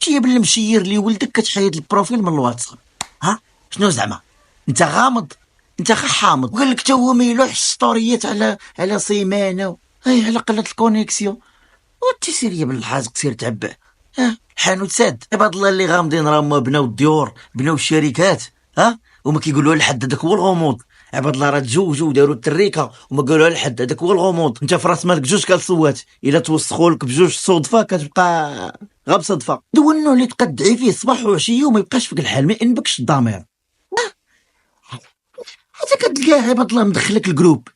شفتي باللي مشير لي ولدك كتحيد البروفيل من الواتساب؟ ها شنو زعما انت غامض؟ انت غير حامض. وقال لك تا هو ما يلوحش ستوريات على سيمانه على قله الكونيكسيون. وانت سير يا بالحازق سير تعبع. الحانوت ساد. عباد الله اللي غامضين راهم بناو الديور بناو الشركات وما كيقولوا لحد. هذاك هو الغموض. عباد الله راه تزوجوا وداروا التريكه وما قالوا لحد. هذاك هو الغموض. انت في راس مالك جوج كالصوات الا توسخوا لك بجوج صدفه كتبقى غير بصدفه. دو النوع اللي تقدعي فيه صباح وعشيه وما يبقاش فيك الحال، ما ينبكش الضمير. حتى كتلقاه عباد الله مدخلك الجروب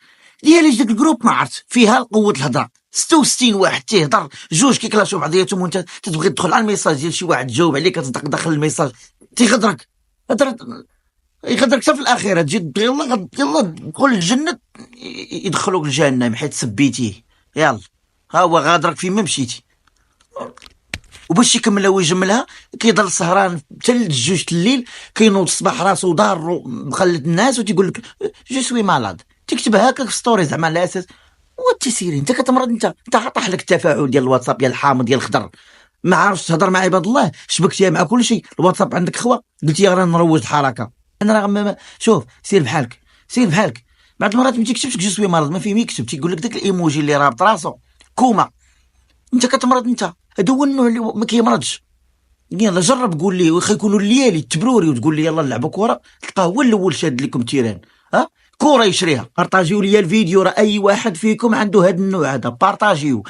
ديالي. داك الجروب ما عرفت فيها قوه الهضره. 66 واحد تيهضر جوج كيكلاشوا بعضياتهم وانت تتبغي تدخل على الميساج ديال شي واحد تجاوب عليك كتدق داخل الميساج تيغدرك. يغدرك حتى في الاخيره تجي يلا دخل الجنه يدخلوك الجهنم حيت سبيتيه. يلا ها هو غادرك فين ما مشيتي. وباش يكملها ويجملها كيضل سهران حتى لجوج الليل كينوض الصباح راسو دار مخلد الناس وتيقول لك جو سوي مالاد. تكتب هكاك في ستوري زعما على اساس والتسيري انت كتمرض. انت طاح لك التفاعل ديال الواتساب ديال الحامض ديال الخضر. ما عرفتش تهضر مع عباد الله شبكتيها مع كل شيء. الواتساب عندك خوا قلتي غير نروج الحركه. انا راه شوف سير بحالك. بعض المرات ما تكتبش جو سوي مرض ما فيه يكتب تيقول لك داك الايموجي اللي رابط راسو كوما. انت كتمرض. انت هذا هو النوع اللي ما كيمرضش. يلا جرب قول لي واخا يكونوا الليالي التبروري وتقول لي يلا نلعبوا كره تلقاه هو الاول شاد لكم تيران كره يشريها. بارطاجيو لي الفيديو راه اي واحد فيكم عنده هذا النوع هذا. بارطاجيو